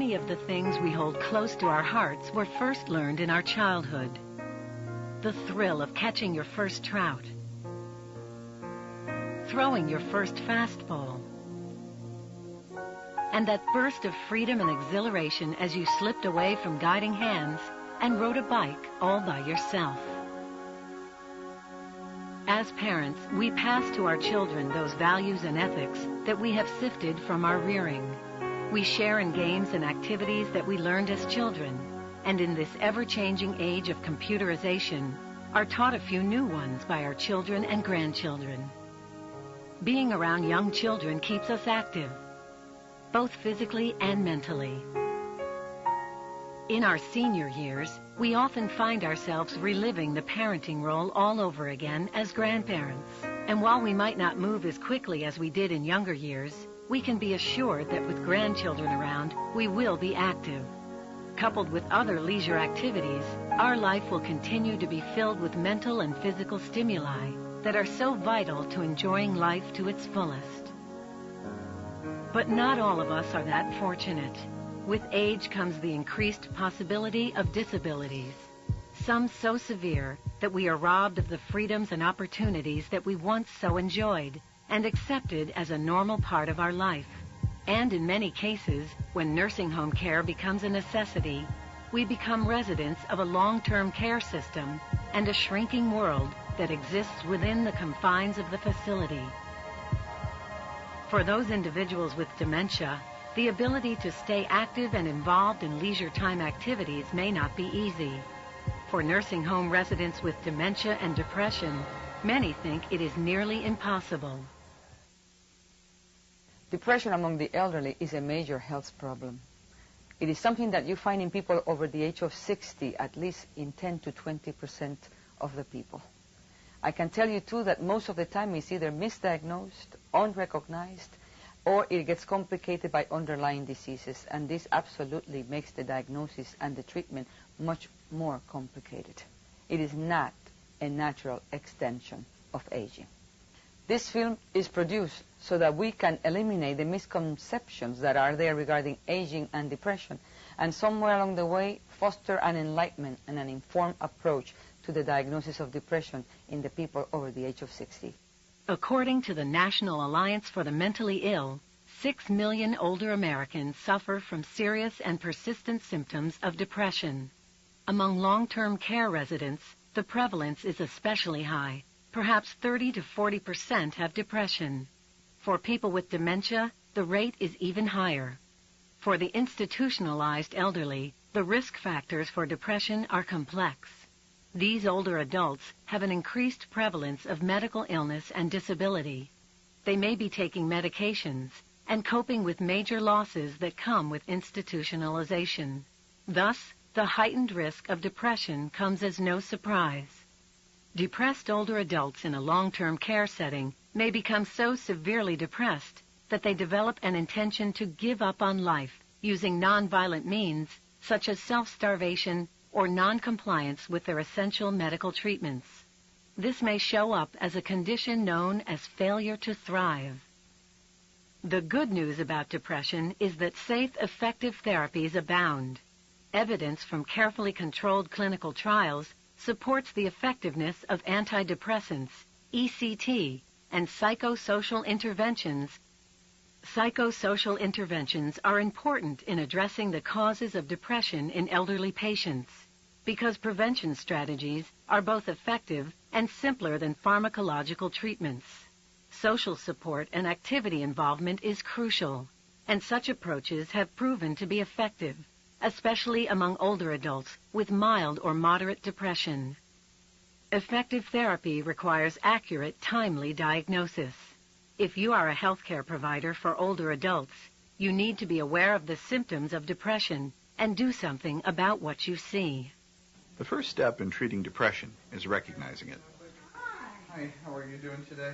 Many of the things we hold close to our hearts were first learned in our childhood. The thrill of catching your first trout, throwing your first fastball, and that burst of freedom and exhilaration as you slipped away from guiding hands and rode a bike all by yourself. As parents, we pass to our children those values and ethics that we have sifted from our rearing. We share in games and activities that we learned as children, and in this ever-changing age of computerization, are taught a few new ones by our children and grandchildren. Being around young children keeps us active, both physically and mentally. In our senior years, we often find ourselves reliving the parenting role all over again as grandparents. And while we might not move as quickly as we did in younger years, we can be assured that with grandchildren around, we will be active. Coupled with other leisure activities, our life will continue to be filled with mental and physical stimuli that are so vital to enjoying life to its fullest. But not all of us are that fortunate. With age comes the increased possibility of disabilities, some so severe that we are robbed of the freedoms and opportunities that we once so enjoyed and accepted as a normal part of our life. And in many cases, when nursing home care becomes a necessity, we become residents of a long-term care system and a shrinking world that exists within the confines of the facility. For those individuals with dementia, the ability to stay active and involved in leisure time activities may not be easy. For nursing home residents with dementia and depression, many think it is nearly impossible. Depression among the elderly is a major health problem. It is something that you find in people over the age of 60, at least in 10 to 20% of the people. I can tell you, too, that most of the time it's either misdiagnosed, unrecognized, or it gets complicated by underlying diseases, and this absolutely makes the diagnosis and the treatment much more complicated. It is not a natural extension of aging. This film is produced so that we can eliminate the misconceptions that are there regarding aging and depression, and somewhere along the way foster an enlightenment and an informed approach to the diagnosis of depression in the people over the age of 60. According to the National Alliance for the Mentally Ill, 6 million older Americans suffer from serious and persistent symptoms of depression. Among long-term care residents, the prevalence is especially high. Perhaps 30 to 40% have depression. For people with dementia, the rate is even higher. For the institutionalized elderly, the risk factors for depression are complex. These older adults have an increased prevalence of medical illness and disability. They may be taking medications and coping with major losses that come with institutionalization. Thus, the heightened risk of depression comes as no surprise. Depressed older adults in a long-term care setting may become so severely depressed that they develop an intention to give up on life using nonviolent means such as self-starvation or non-compliance with their essential medical treatments. This may show up as a condition known as failure to thrive. The good news about depression is that safe, effective therapies abound. Evidence from carefully controlled clinical trials supports the effectiveness of antidepressants, ECT, and psychosocial interventions. Psychosocial interventions are important in addressing the causes of depression in elderly patients because prevention strategies are both effective and simpler than pharmacological treatments. Social support and activity involvement is crucial, and such approaches have proven to be effective, especially among older adults with mild or moderate depression. Effective therapy requires accurate, timely diagnosis. If you are a healthcare provider for older adults, you need to be aware of the symptoms of depression and do something about what you see. The first step in treating depression is recognizing it. Hi, how are you doing today?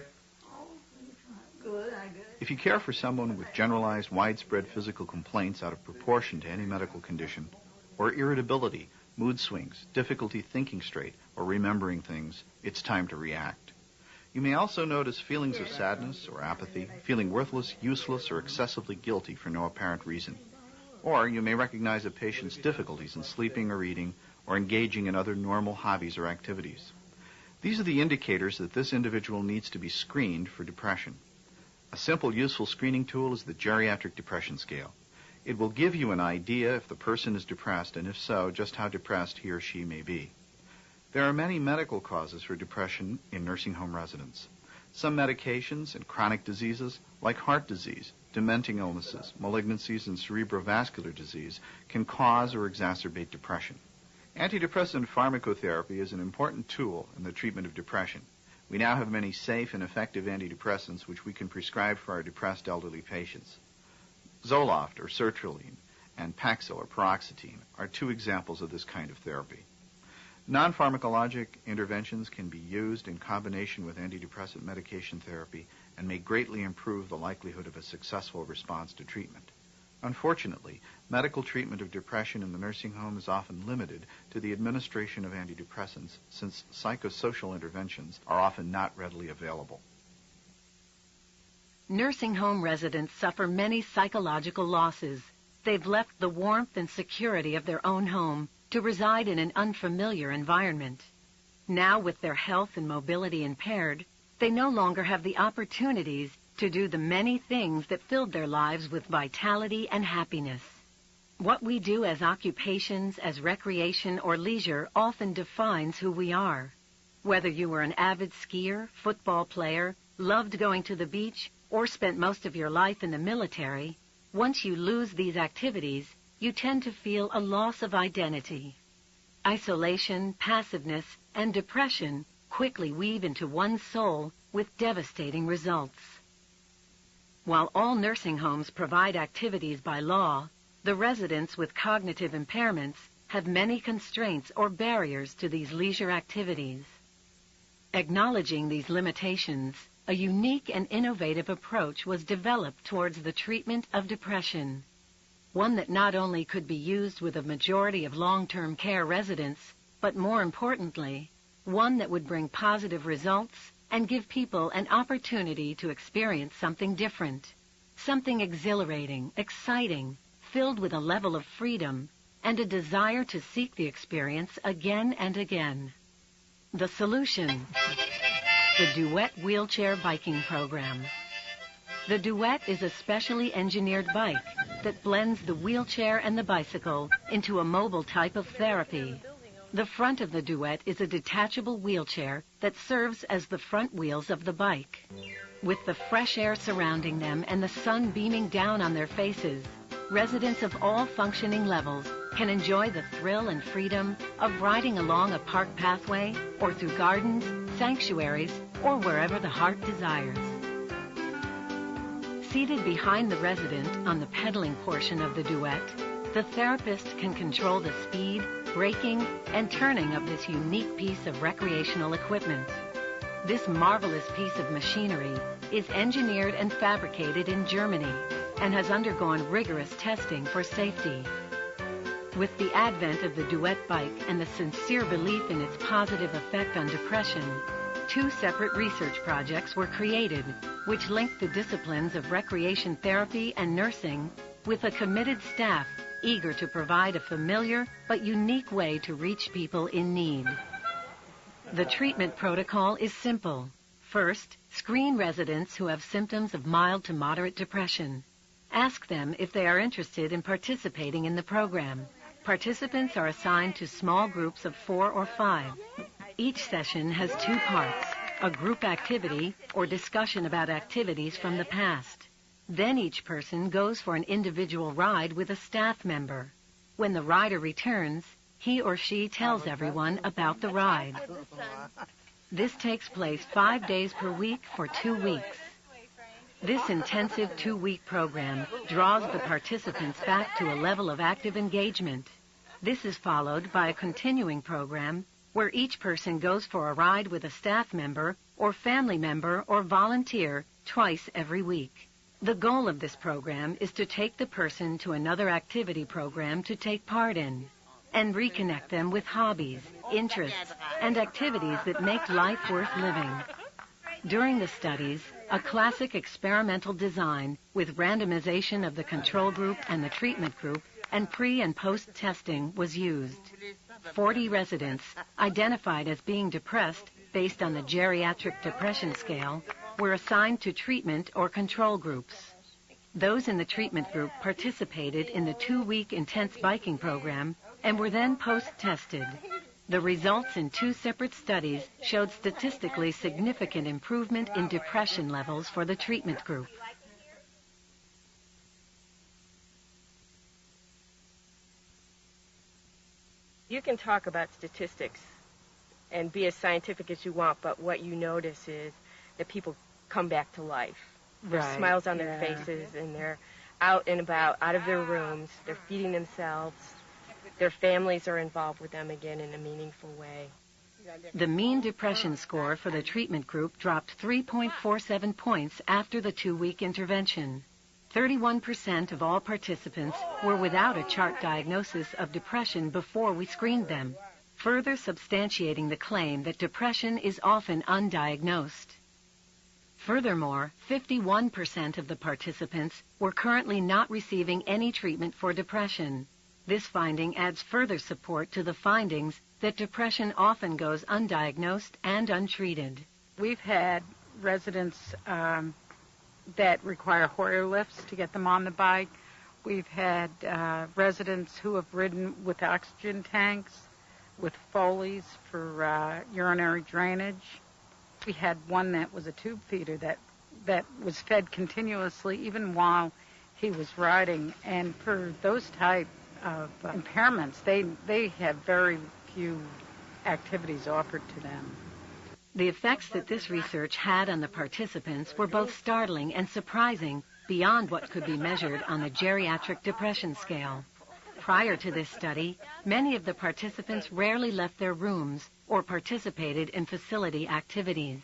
Good. If you care for someone with generalized, widespread physical complaints out of proportion to any medical condition, or irritability, mood swings, difficulty thinking straight, or remembering things, it's time to react. You may also notice feelings of sadness or apathy, feeling worthless, useless, or excessively guilty for no apparent reason. Or you may recognize a patient's difficulties in sleeping or eating or engaging in other normal hobbies or activities. These are the indicators that this individual needs to be screened for depression. A simple, useful screening tool is the Geriatric Depression Scale. It will give you an idea if the person is depressed, and if so, just how depressed he or she may be. There are many medical causes for depression in nursing home residents. Some medications and chronic diseases, like heart disease, dementing illnesses, malignancies, and cerebrovascular disease, can cause or exacerbate depression. Antidepressant pharmacotherapy is an important tool in the treatment of depression. We now have many safe and effective antidepressants which we can prescribe for our depressed elderly patients. Zoloft, or sertraline, and Paxil, or paroxetine, are two examples of this kind of therapy. Non-pharmacologic interventions can be used in combination with antidepressant medication therapy and may greatly improve the likelihood of a successful response to treatment. Unfortunately, medical treatment of depression in the nursing home is often limited to the administration of antidepressants, since psychosocial interventions are often not readily available. Nursing home residents suffer many psychological losses. They've left the warmth and security of their own home to reside in an unfamiliar environment. Now, with their health and mobility impaired, they no longer have the opportunities to do the many things that filled their lives with vitality and happiness. What we do as occupations, as recreation or leisure often defines who we are. Whether you were an avid skier, football player, loved going to the beach, or spent most of your life in the military, once you lose these activities, you tend to feel a loss of identity. Isolation, passiveness, and depression quickly weave into one's soul with devastating results. While all nursing homes provide activities by law, the residents with cognitive impairments have many constraints or barriers to these leisure activities. Acknowledging these limitations, a unique and innovative approach was developed towards the treatment of depression. One that not only could be used with a majority of long-term care residents, but more importantly, one that would bring positive results and give people an opportunity to experience something different, something exhilarating, exciting, filled with a level of freedom and a desire to seek the experience again and again. The solution: the Duett Wheelchair Biking Program. The Duett is a specially engineered bike that blends the wheelchair and the bicycle into a mobile type of therapy. The front of the Duett is a detachable wheelchair that serves as the front wheels of the bike. With the fresh air surrounding them and the sun beaming down on their faces, residents of all functioning levels can enjoy the thrill and freedom of riding along a park pathway or through gardens, sanctuaries, or wherever the heart desires. Seated behind the resident on the pedaling portion of the Duett, the therapist can control the speed, braking, and turning of this unique piece of recreational equipment. This marvelous piece of machinery is engineered and fabricated in Germany and has undergone rigorous testing for safety. With the advent of the Duett bike and the sincere belief in its positive effect on depression, 2 separate research projects were created which linked the disciplines of recreation therapy and nursing with a committed staff eager to provide a familiar but unique way to reach people in need. The treatment protocol is simple. First, screen residents who have symptoms of mild to moderate depression. Ask them if they are interested in participating in the program. Participants are assigned to small groups of 4 or 5. Each session has 2 parts: a group activity or discussion about activities from the past. Then each person goes for an individual ride with a staff member. When the rider returns, he or she tells everyone about the ride. This takes place 5 days per week for 2 weeks. This intensive 2-week program draws the participants back to a level of active engagement. This is followed by a continuing program where each person goes for a ride with a staff member or family member or volunteer twice every week. The goal of this program is to take the person to another activity program to take part in and reconnect them with hobbies, interests, and activities that make life worth living. During the studies, a classic experimental design with randomization of the control group and the treatment group and pre- and post-testing was used. 40 residents, identified as being depressed based on the geriatric depression scale, were assigned to treatment or control groups. Those in the treatment group participated in the 2-week intense biking program and were then post-tested. The results in 2 separate studies showed statistically significant improvement in depression levels for the treatment group. You can talk about statistics and be as scientific as you want, but what you notice is that people come back to life. There's smiles on their faces, and they're out and about, out of their rooms. They're feeding themselves. Their families are involved with them again in a meaningful way. The mean depression score for the treatment group dropped 3.47 points after the 2-week intervention. 31% of all participants were without a chart diagnosis of depression before we screened them, further substantiating the claim that depression is often undiagnosed. Furthermore, 51% of the participants were currently not receiving any treatment for depression. This finding adds further support to the findings that depression often goes undiagnosed and untreated. We've had residents that require Hoyer lifts to get them on the bike. We've had residents who have ridden with oxygen tanks, with Foleys for urinary drainage. We had one that was a tube feeder that was fed continuously even while he was riding. And for those type of impairments, they have very few activities offered to them. The effects that this research had on the participants were both startling and surprising beyond what could be measured on the geriatric depression scale. Prior to this study, many of the participants rarely left their rooms or participated in facility activities.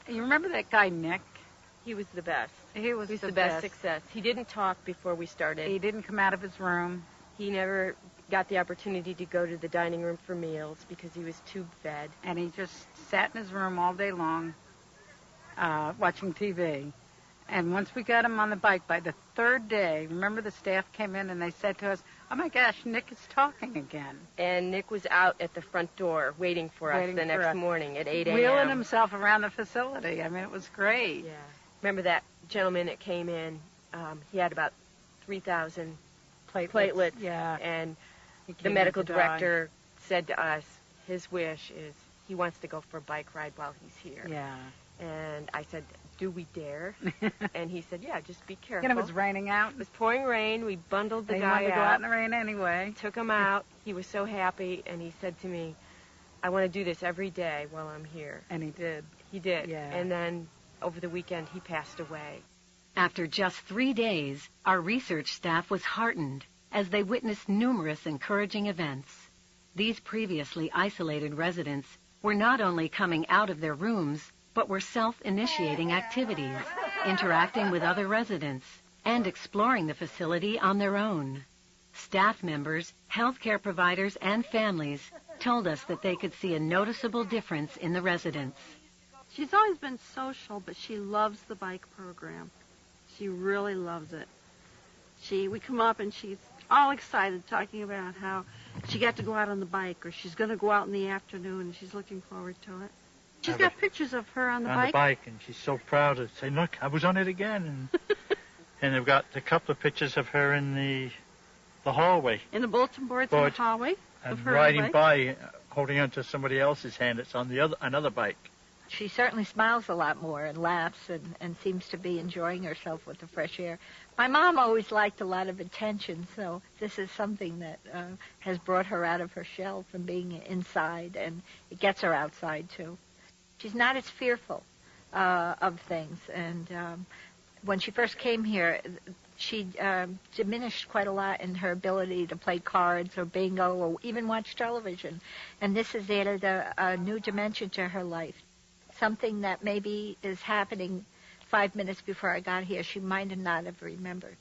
You remember that guy, Nick? He was the best. He was the best success. He didn't talk before we started. He didn't come out of his room. He never got the opportunity to go to the dining room for meals because he was tube fed. And he just sat in his room all day long watching TV. And once we got him on the bike, by the 3rd day, remember the staff came in and they said to us, "Oh my gosh, Nick is talking again." And Nick was out at the front door waiting for us the next morning at 8 a.m. Wheeling himself around the facility. I mean, it was great. Yeah. Remember that gentleman that came in? He had about 3,000 platelets. Yeah. And the medical director said to us, his wish is he wants to go for a bike ride while he's here. Yeah. And I said, do we dare? And he said, yeah, just be careful. And it was raining out. It was pouring rain. We bundled the guy out. He wanted to go out in the rain anyway. Took him out. He was so happy, and he said to me, I want to do this every day while I'm here. And he did. He did. Yeah. And then over the weekend, he passed away. After just 3 days, our research staff was heartened as they witnessed numerous encouraging events. These previously isolated residents were not only coming out of their rooms, but were self-initiating activities, interacting with other residents, and exploring the facility on their own. Staff members, healthcare providers, and families told us that they could see a noticeable difference in the residents. She's always been social, but she loves the bike program. She really loves it. We come up and she's all excited talking about how she got to go out on the bike, or she's going to go out in the afternoon, and she's looking forward to it. She's got pictures of her on the bike. And she's so proud to say, look, I was on it again. And they've got a couple of pictures of her in the hallway. In the bulletin boards in the hallway? And riding by, holding onto somebody else's hand that's on another bike. She certainly smiles a lot more and laughs and seems to be enjoying herself with the fresh air. My mom always liked a lot of attention, so this is something that has brought her out of her shell from being inside, and it gets her outside, too. She's not as fearful of things, and when she first came here, she diminished quite a lot in her ability to play cards or bingo or even watch television, and this has added a new dimension to her life. Something that maybe is happening 5 minutes before I got here, she might not have remembered.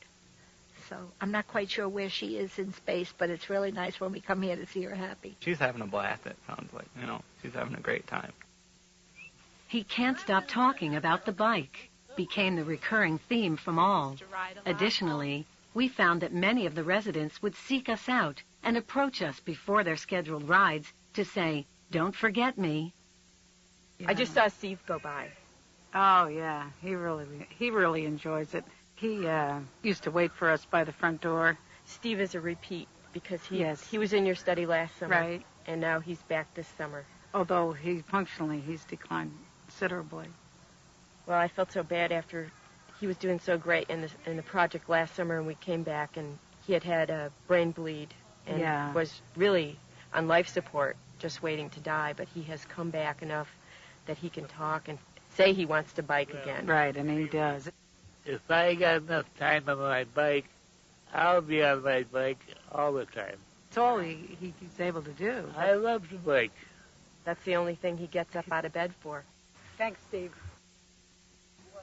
So I'm not quite sure where she is in space, but it's really nice when we come here to see her happy. She's having a blast, it sounds like. She's having a great time. He can't stop talking about the bike became the recurring theme from all. Additionally, we found that many of the residents would seek us out and approach us before their scheduled rides to say, "Don't forget me." I just saw Steve go by. Oh, yeah. He really enjoys it. He used to wait for us by the front door. Steve is a repeat because he was in your study last summer. Right. And now he's back this summer. Although he's declined considerably. Well, I felt so bad after he was doing so great in the project last summer, and we came back, and he had a brain bleed and was really on life support, just waiting to die. But he has come back enough that he can talk and say he wants to bike again. Right, and he does. If I got enough time on my bike, I'll be on my bike all the time. It's all he's able to do. I love to bike. That's the only thing he gets up out of bed for. Thanks, Steve.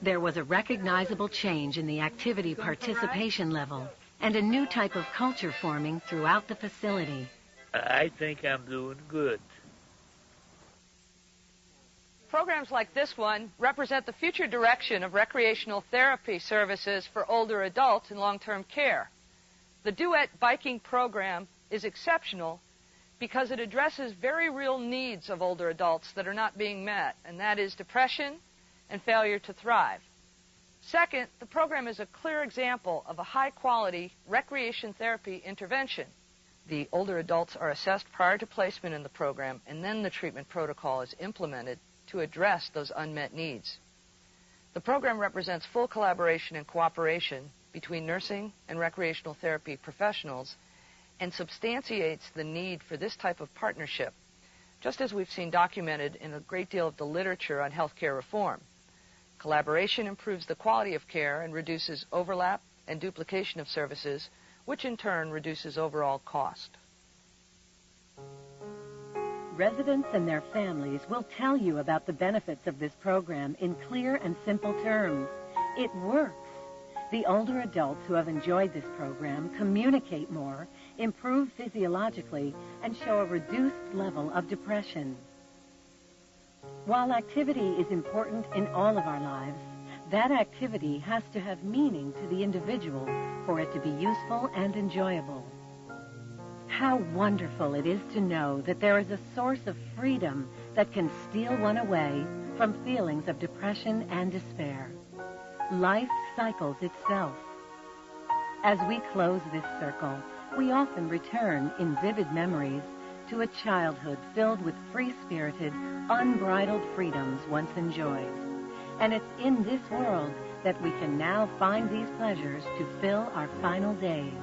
There was a recognizable change in the activity participation level and a new type of culture forming throughout the facility. I think I'm doing good. Programs like this one represent the future direction of recreational therapy services for older adults in long-term care. The Duet Biking program is exceptional because it addresses very real needs of older adults that are not being met, and that is depression and failure to thrive. Second, the program is a clear example of a high-quality recreation therapy intervention. The older adults are assessed prior to placement in the program, and then the treatment protocol is implemented to address those unmet needs. The program represents full collaboration and cooperation between nursing and recreational therapy professionals and substantiates the need for this type of partnership, just as we've seen documented in a great deal of the literature on healthcare reform. Collaboration improves the quality of care and reduces overlap and duplication of services, which in turn reduces overall cost. Residents and their families will tell you about the benefits of this program in clear and simple terms. It works. The older adults who have enjoyed this program communicate more, improve physiologically, and show a reduced level of depression. While activity is important in all of our lives, that activity has to have meaning to the individual for it to be useful and enjoyable. How wonderful it is to know that there is a source of freedom that can steal one away from feelings of depression and despair. Life cycles itself. As we close this circle, we often return in vivid memories to a childhood filled with free-spirited, unbridled freedoms once enjoyed. And it's in this world that we can now find these pleasures to fill our final days.